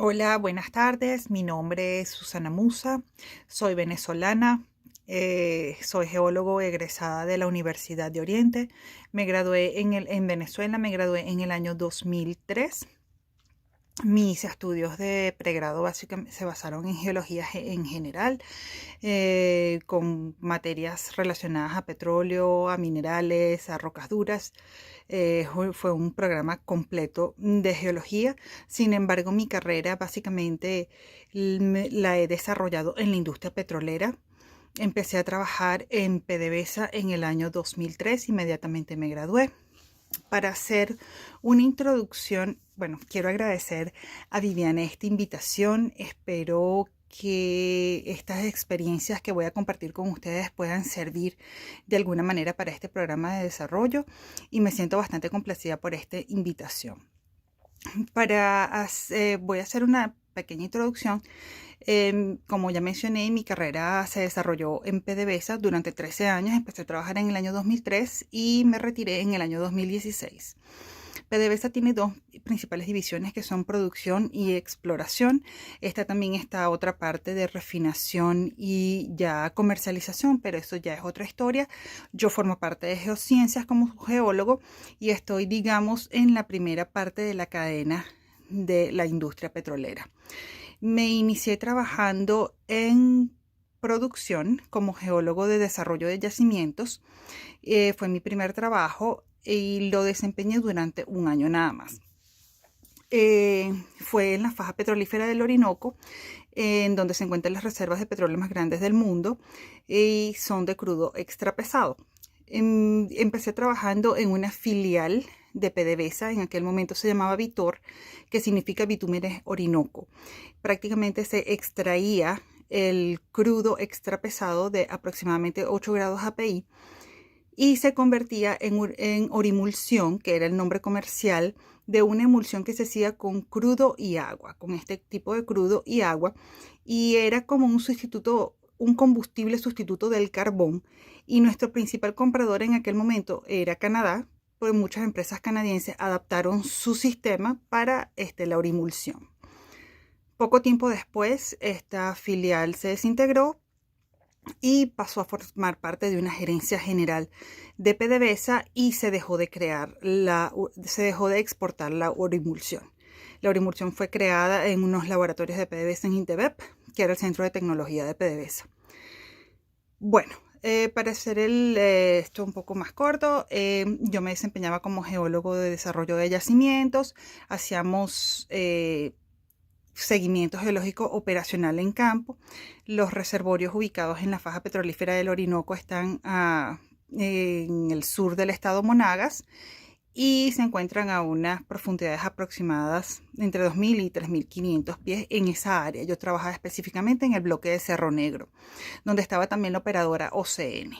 Hola, buenas tardes. Mi nombre es Susana Musa. Soy venezolana. Soy geólogo egresada de la Universidad de Oriente. Me gradué en Venezuela, me gradué en el año 2003. Mis estudios de pregrado básicamente se basaron en geología en general, con materias relacionadas a petróleo, a minerales, a rocas duras. Fue un programa completo de geología. Sin embargo, mi carrera básicamente la he desarrollado en la industria petrolera. Empecé a trabajar en PDVSA en el año 2003, inmediatamente me gradué. Para hacer una introducción, bueno, quiero agradecer a Viviana esta invitación. Espero que estas experiencias que voy a compartir con ustedes puedan servir de alguna manera para este programa de desarrollo y me siento bastante complacida por esta invitación. Voy a hacer una pequeña introducción. Como ya mencioné, mi carrera se desarrolló en PDVSA durante 13 años. Empecé a trabajar en el año 2003 y me retiré en el año 2016. PDVSA tiene dos principales divisiones que son producción y exploración. Esta también está otra parte de refinación y ya comercialización, pero eso ya es otra historia. Yo formo parte de geociencias como geólogo y estoy, digamos, en la primera parte de la cadena de la industria petrolera. Me inicié trabajando en producción como geólogo de desarrollo de yacimientos. Fue mi primer trabajo y lo desempeñé durante un año nada más. Fue en la faja petrolífera del Orinoco, en donde se encuentran las reservas de petróleo más grandes del mundo y son de crudo extra pesado. Empecé trabajando en una filial de PDVSA, en aquel momento se llamaba Vitor, que significa Bitúmenes Orinoco. Prácticamente se extraía el crudo extra pesado de aproximadamente 8 grados API y se convertía en orimulsión, que era el nombre comercial de una emulsión que se hacía con crudo y agua, con este tipo de crudo y agua, y era como un sustituto, un combustible sustituto del carbón, y nuestro principal comprador en aquel momento era Canadá, pues muchas empresas canadienses adaptaron su sistema para la orimulsión. Poco tiempo después, esta filial se desintegró y pasó a formar parte de una gerencia general de PDVSA y se dejó de exportar la orimulsión. La orimulsión fue creada en unos laboratorios de PDVSA en INTEBEP, que era el centro de tecnología de PDVSA. Bueno, para hacer esto un poco más corto, yo me desempeñaba como geólogo de desarrollo de yacimientos. Hacíamos seguimiento geológico operacional en campo. Los reservorios ubicados en la faja petrolífera del Orinoco están en el sur del estado Monagas y se encuentran a unas profundidades aproximadas entre 2.000 y 3.500 pies en esa área. Yo trabajaba específicamente en el bloque de Cerro Negro, donde estaba también la operadora OCN.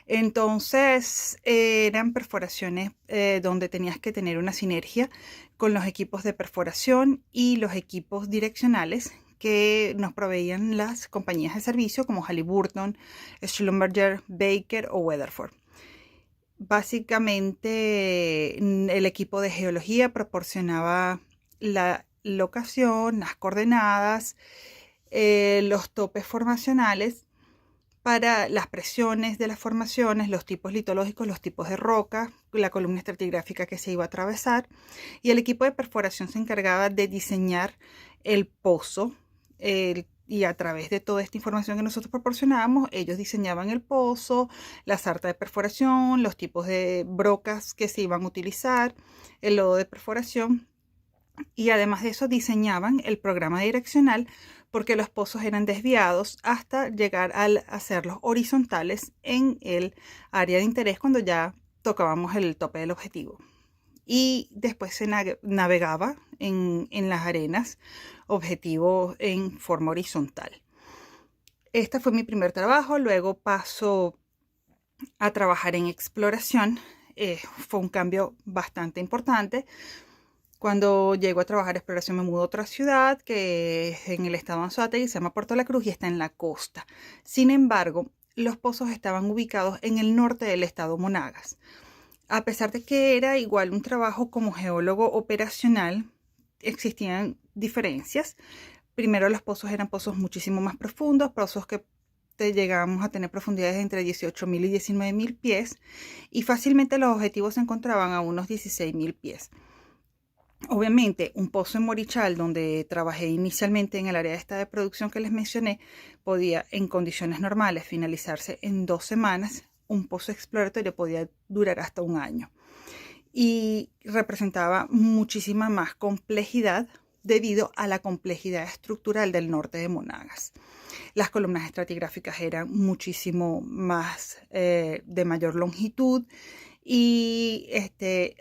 Entonces eran perforaciones donde tenías que tener una sinergia con los equipos de perforación y los equipos direccionales que nos proveían las compañías de servicio como Halliburton, Schlumberger, Baker o Weatherford. Básicamente el equipo de geología proporcionaba la locación, las coordenadas, los topes formacionales para las presiones de las formaciones, los tipos litológicos, los tipos de roca, la columna estratigráfica que se iba a atravesar, y el equipo de perforación se encargaba de diseñar el pozo, y a través de toda esta información que nosotros proporcionábamos, ellos diseñaban el pozo, la sarta de perforación, los tipos de brocas que se iban a utilizar, el lodo de perforación, y además de eso diseñaban el programa direccional porque los pozos eran desviados hasta llegar a hacerlos horizontales en el área de interés cuando ya tocábamos el tope del objetivo. Y después se navegaba en las arenas objetivo en forma horizontal. Este fue mi primer trabajo, luego paso a trabajar en exploración. Fue un cambio bastante importante. Cuando llego a trabajar exploración me mudo a otra ciudad que es en el estado de Anzoátegui, se llama Puerto La Cruz y está en la costa. Sin embargo, los pozos estaban ubicados en el norte del estado Monagas. A pesar de que era igual un trabajo como geólogo operacional, existían diferencias. Primero, los pozos eran pozos muchísimo más profundos, pozos que llegábamos a tener profundidades entre 18.000 y 19.000 pies, y fácilmente los objetivos se encontraban a unos 16.000 pies. Obviamente, un pozo en Morichal, donde trabajé inicialmente en el área esta de producción que les mencioné, podía en condiciones normales finalizarse en 2 semanas. Un pozo exploratorio podía durar hasta 1 año y representaba muchísima más complejidad debido a la complejidad estructural del norte de Monagas. Las columnas estratigráficas eran muchísimo más de mayor longitud, y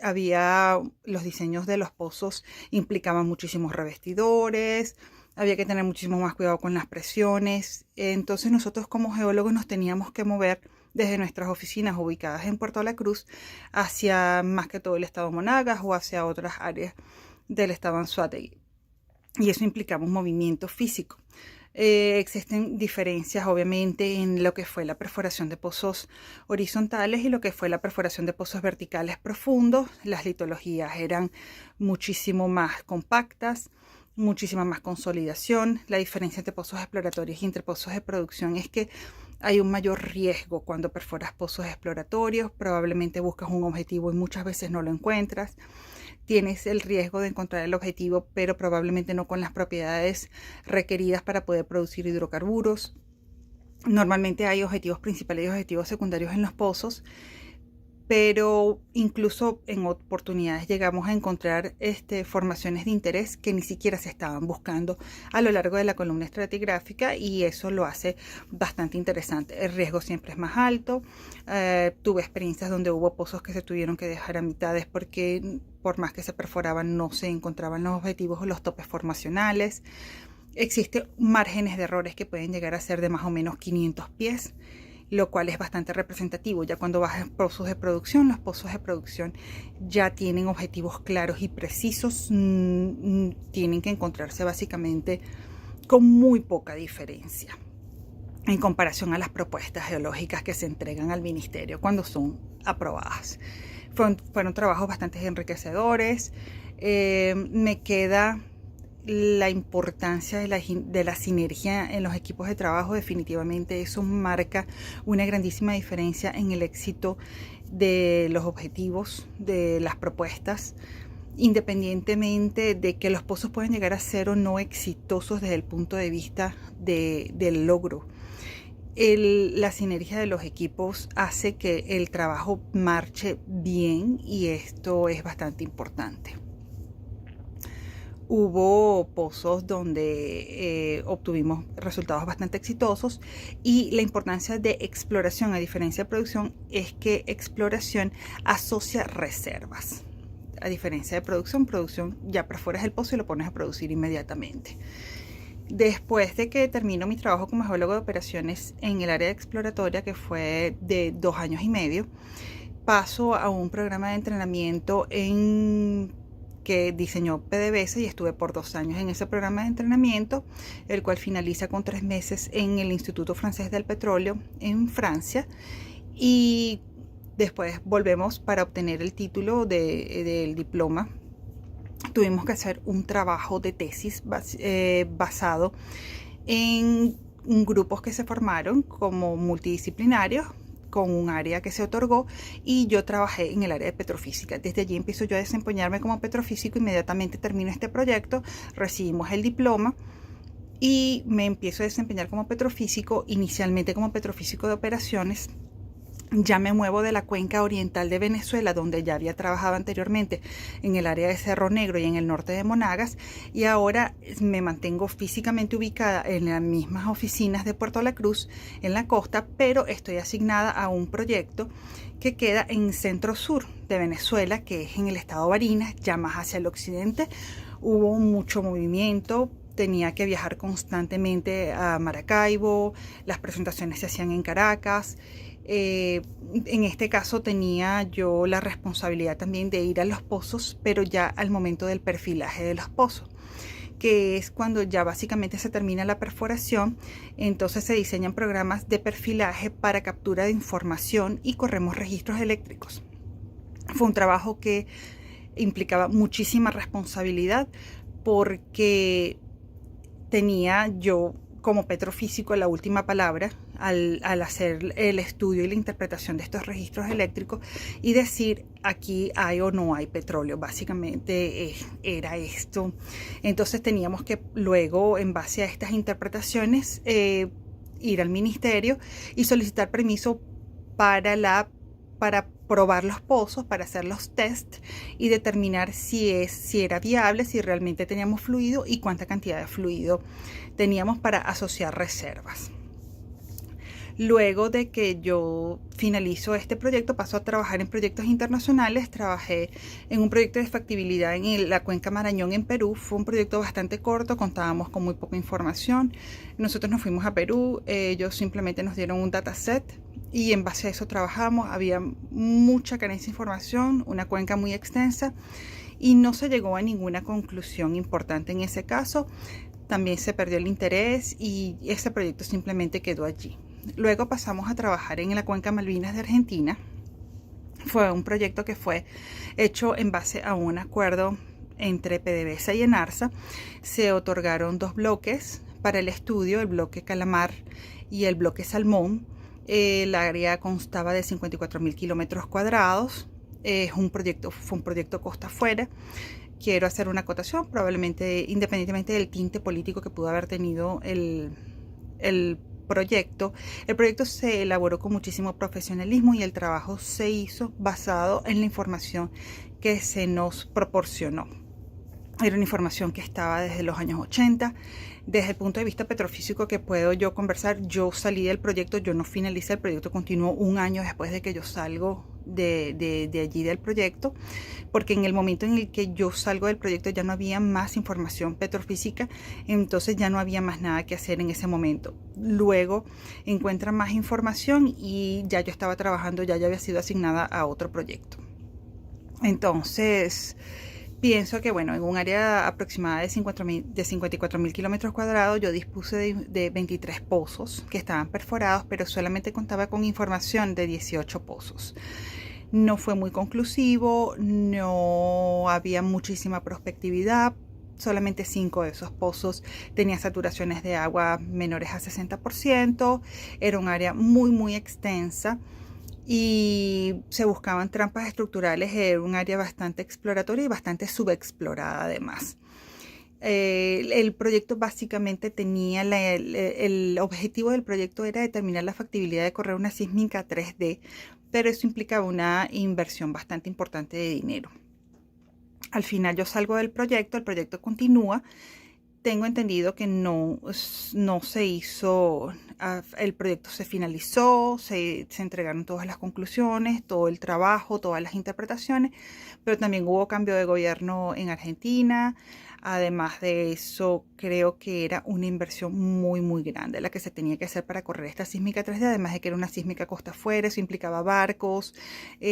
había los diseños de los pozos implicaban muchísimos revestidores, había que tener muchísimo más cuidado con las presiones. Entonces nosotros como geólogos nos teníamos que mover desde nuestras oficinas ubicadas en Puerto La Cruz hacia más que todo el estado Monagas o hacia otras áreas del estado Anzoátegui, y eso implicaba un movimiento físico. Existen diferencias obviamente en lo que fue la perforación de pozos horizontales y lo que fue la perforación de pozos verticales profundos. Las litologías eran muchísimo más compactas, muchísima más consolidación. La diferencia entre pozos exploratorios y entre pozos de producción es que hay un mayor riesgo cuando perforas pozos exploratorios. Probablemente buscas un objetivo y muchas veces no lo encuentras. Tienes el riesgo de encontrar el objetivo, pero probablemente no con las propiedades requeridas para poder producir hidrocarburos. Normalmente hay objetivos principales y objetivos secundarios en los pozos, pero incluso en oportunidades llegamos a encontrar formaciones de interés que ni siquiera se estaban buscando a lo largo de la columna estratigráfica, y eso lo hace bastante interesante. El riesgo siempre es más alto. Tuve experiencias donde hubo pozos que se tuvieron que dejar a mitades porque por más que se perforaban no se encontraban los objetivos o los topes formacionales. Existen márgenes de errores que pueden llegar a ser de más o menos 500 pies, lo cual es bastante representativo. Ya cuando vas a pozos de producción, los pozos de producción ya tienen objetivos claros y precisos, tienen que encontrarse básicamente con muy poca diferencia en comparación a las propuestas geológicas que se entregan al ministerio cuando son aprobadas. Fueron trabajos bastante enriquecedores. Me queda la importancia de la sinergia en los equipos de trabajo. Definitivamente eso marca una grandísima diferencia en el éxito de los objetivos, de las propuestas, independientemente de que los pozos pueden llegar a ser o no exitosos desde el punto de vista del logro. La sinergia de los equipos hace que el trabajo marche bien, y esto es bastante importante. Hubo pozos donde obtuvimos resultados bastante exitosos, y la importancia de exploración, a diferencia de producción, es que exploración asocia reservas. A diferencia de producción ya perforas el pozo y lo pones a producir inmediatamente. Después de que termino mi trabajo como geólogo de operaciones en el área exploratoria, que fue de 2 años y medio, paso a un programa de entrenamiento que diseñó PDVSA, y estuve por 2 años en ese programa de entrenamiento, el cual finaliza con 3 meses en el Instituto Francés del Petróleo en Francia, y después volvemos para obtener el título del diploma. Tuvimos que hacer un trabajo de tesis basado en grupos que se formaron como multidisciplinarios, con un área que se otorgó, y yo trabajé en el área de petrofísica. Desde allí empiezo yo a desempeñarme como petrofísico. Inmediatamente termino este proyecto, recibimos el diploma y me empiezo a desempeñar como petrofísico, inicialmente como petrofísico de operaciones. Ya me muevo de la cuenca oriental de Venezuela, donde ya había trabajado anteriormente en el área de Cerro Negro y en el norte de Monagas, y ahora me mantengo físicamente ubicada en las mismas oficinas de Puerto La Cruz, en la costa, pero estoy asignada a un proyecto que queda en centro sur de Venezuela, que es en el estado Barinas, ya más hacia el occidente. Hubo mucho movimiento. Tenía que viajar constantemente a Maracaibo, las presentaciones se hacían en Caracas. En este caso tenía yo la responsabilidad también de ir a los pozos, pero ya al momento del perfilaje de los pozos, que es cuando ya básicamente se termina la perforación. Entonces se diseñan programas de perfilaje para captura de información y corremos registros eléctricos. Fue un trabajo que implicaba muchísima responsabilidad, porque tenía yo como petrofísico la última palabra al hacer el estudio y la interpretación de estos registros eléctricos y decir aquí hay o no hay petróleo. Básicamente era esto. Entonces teníamos que luego, en base a estas interpretaciones, ir al ministerio y solicitar permiso para probar los pozos, para hacer los test y determinar si era viable, si realmente teníamos fluido y cuánta cantidad de fluido teníamos para asociar reservas. Luego de que yo finalizo este proyecto, paso a trabajar en proyectos internacionales. Trabajé en un proyecto de factibilidad en la cuenca Marañón en Perú. Fue un proyecto bastante corto, contábamos con muy poca información. Nosotros nos fuimos a Perú, ellos simplemente nos dieron un dataset y en base a eso trabajamos. Había mucha carencia de información, una cuenca muy extensa y no se llegó a ninguna conclusión importante en ese caso. También se perdió el interés y este proyecto simplemente quedó allí. Luego pasamos a trabajar en la cuenca Malvinas de Argentina. Fue un proyecto que fue hecho en base a un acuerdo entre PDVSA y ENARSA. Se otorgaron 2 bloques para el estudio, el bloque Calamar y el bloque Salmón. El área constaba de 54.000 kilómetros cuadrados. Fue un proyecto costa afuera. Quiero hacer una acotación, probablemente independientemente del tinte político que pudo haber tenido el proyecto. El proyecto se elaboró con muchísimo profesionalismo y el trabajo se hizo basado en la información que se nos proporcionó. Era una información que estaba desde los años 80. Desde el punto de vista petrofísico que puedo yo conversar, yo salí del proyecto, yo no finalicé el proyecto, continuó un año después de que yo salgo de allí del proyecto, porque en el momento en el que yo salgo del proyecto ya no había más información petrofísica, entonces ya no había más nada que hacer en ese momento. Luego encuentran más información y ya yo estaba trabajando, ya había sido asignada a otro proyecto. Entonces pienso que, bueno, en un área aproximada de 54.000 kilómetros cuadrados, yo dispuse de 23 pozos que estaban perforados, pero solamente contaba con información de 18 pozos. No fue muy conclusivo, no había muchísima prospectividad. Solamente 5 de esos pozos tenían saturaciones de agua menores a 60%. Era un área muy extensa y se buscaban trampas estructurales. Era un área bastante exploratoria y bastante subexplorada además. El proyecto básicamente tenía el objetivo del proyecto era determinar la factibilidad de correr una sísmica 3D, pero eso implicaba una inversión bastante importante de dinero. Al final yo salgo del proyecto, el proyecto continúa. Tengo entendido que no se hizo, el proyecto se finalizó, se entregaron todas las conclusiones, todo el trabajo, todas las interpretaciones, pero también hubo cambio de gobierno en Argentina. Además de eso, creo que era una inversión muy grande la que se tenía que hacer para correr esta sísmica 3D, además de que era una sísmica costa afuera, eso implicaba barcos,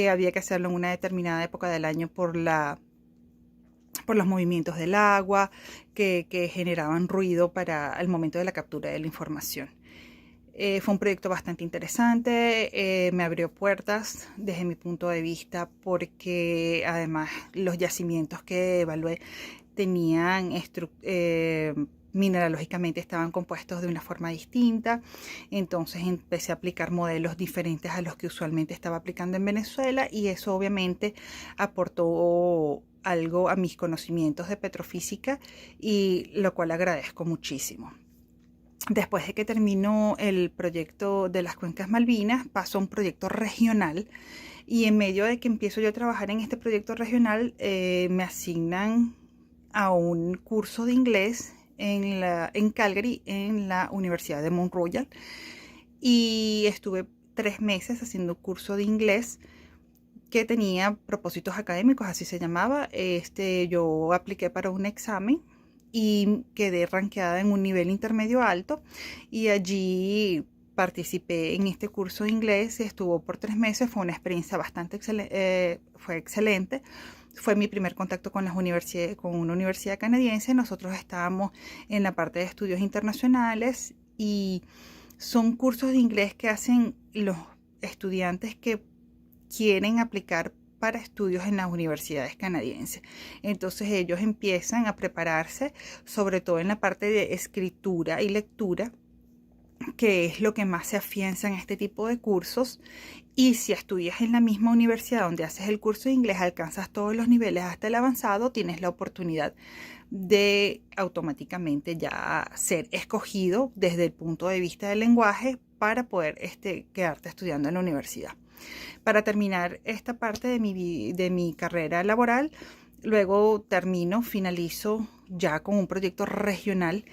había que hacerlo en una determinada época del año por los movimientos del agua que generaban ruido para el momento de la captura de la información. Fue un proyecto bastante interesante, me abrió puertas desde mi punto de vista porque además los yacimientos que evalué tenían mineralógicamente estaban compuestos de una forma distinta, entonces empecé a aplicar modelos diferentes a los que usualmente estaba aplicando en Venezuela y eso obviamente aportó algo a mis conocimientos de petrofísica y lo cual agradezco muchísimo. Después de que terminó el proyecto de las Cuencas Malvinas, pasó a un proyecto regional y en medio de que empiezo yo a trabajar en este proyecto regional me asignan a un curso de inglés en Calgary, en la Universidad de Mount Royal, y estuve 3 meses haciendo un curso de inglés que tenía propósitos académicos, así se llamaba. Yo apliqué para un examen y quedé rankeada en un nivel intermedio alto y allí participé en este curso de inglés. Estuvo por 3 meses, fue una experiencia bastante excelente. Fue mi primer contacto con una universidad canadiense. Nosotros estábamos en la parte de estudios internacionales y son cursos de inglés que hacen los estudiantes que quieren aplicar para estudios en las universidades canadienses. Entonces ellos empiezan a prepararse, sobre todo en la parte de escritura y lectura, que es lo que más se afianza en este tipo de cursos. Y si estudias en la misma universidad donde haces el curso de inglés, alcanzas todos los niveles hasta el avanzado, tienes la oportunidad de automáticamente ya ser escogido desde el punto de vista del lenguaje para poder quedarte estudiando en la universidad. Para terminar esta parte de mi carrera laboral, luego finalizo ya con un proyecto regional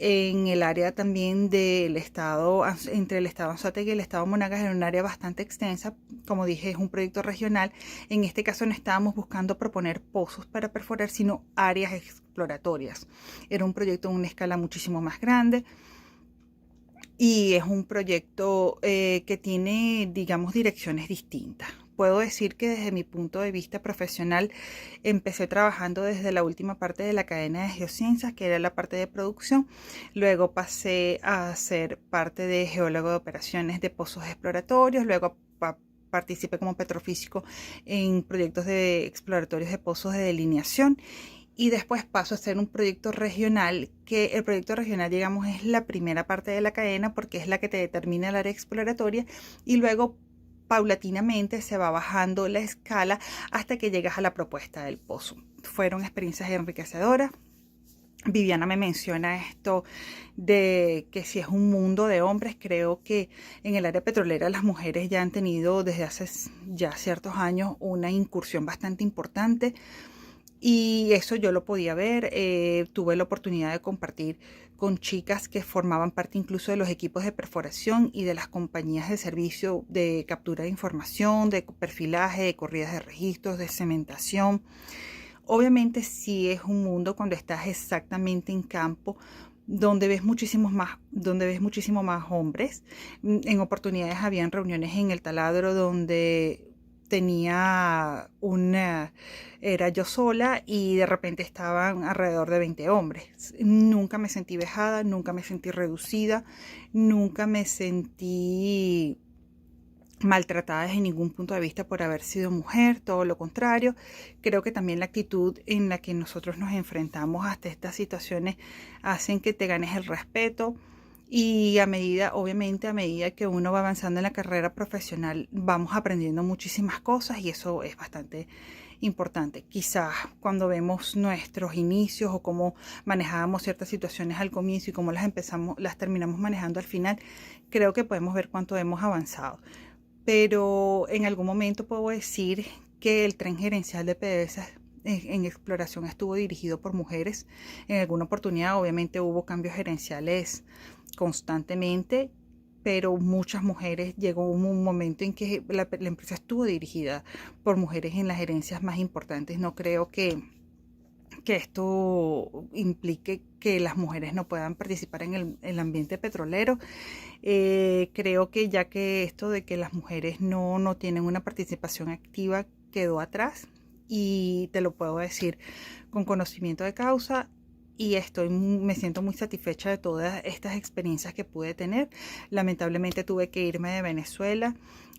en el área también del estado, entre el estado Anzoátegui y el estado Monagas, en un área bastante extensa. Como dije, es un proyecto regional. En este caso no estábamos buscando proponer pozos para perforar, sino áreas exploratorias. Era un proyecto en una escala muchísimo más grande. Y es un proyecto que tiene, digamos, direcciones distintas. Puedo decir que desde mi punto de vista profesional empecé trabajando desde la última parte de la cadena de geociencias, que era la parte de producción. Luego pasé a ser parte de geólogo de operaciones de pozos exploratorios. Luego participé como petrofísico en proyectos de exploratorios de pozos de delineación. Y después paso a hacer un proyecto regional, que el proyecto regional, digamos, es la primera parte de la cadena porque es la que te determina el área exploratoria, y luego paulatinamente se va bajando la escala hasta que llegas a la propuesta del pozo. Fueron experiencias enriquecedoras. Viviana me menciona esto de que si es un mundo de hombres. Creo que en el área petrolera las mujeres ya han tenido desde hace ya ciertos años una incursión bastante importante. Y eso yo lo podía ver. Tuve la oportunidad de compartir con chicas que formaban parte incluso de los equipos de perforación y de las compañías de servicio de captura de información, de perfilaje, de corridas de registros, de cementación. Obviamente sí es un mundo cuando estás exactamente en campo, donde ves muchísimo más hombres. En oportunidades habían reuniones en el taladro donde era yo sola y de repente estaban alrededor de 20 hombres. Nunca me sentí vejada, nunca me sentí reducida, nunca me sentí maltratada desde ningún punto de vista por haber sido mujer, todo lo contrario. Creo que también la actitud en la que nosotros nos enfrentamos hasta estas situaciones hacen que te ganes el respeto. Y obviamente a medida que uno va avanzando en la carrera profesional, vamos aprendiendo muchísimas cosas y eso es bastante importante. Quizás cuando vemos nuestros inicios o cómo manejábamos ciertas situaciones al comienzo y cómo las terminamos manejando al final, creo que podemos ver cuánto hemos avanzado. Pero en algún momento puedo decir que el tren gerencial de PDVSA en exploración estuvo dirigido por mujeres. En alguna oportunidad obviamente hubo cambios gerenciales constantemente, pero muchas mujeres, llegó un momento en que la empresa estuvo dirigida por mujeres en las gerencias más importantes. No creo que esto implique que las mujeres no puedan participar en el ambiente petrolero. Creo que ya que esto de que las mujeres no tienen una participación activa quedó atrás, y te lo puedo decir con conocimiento de causa, y me siento muy satisfecha de todas estas experiencias que pude tener. Lamentablemente tuve que irme de Venezuela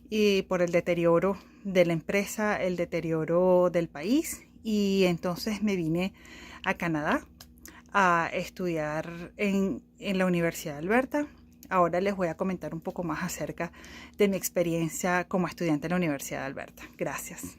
y por el deterioro de la empresa, el deterioro del país, y entonces me vine a Canadá a estudiar en la Universidad de Alberta. Ahora les voy a comentar un poco más acerca de mi experiencia como estudiante en la Universidad de Alberta. Gracias.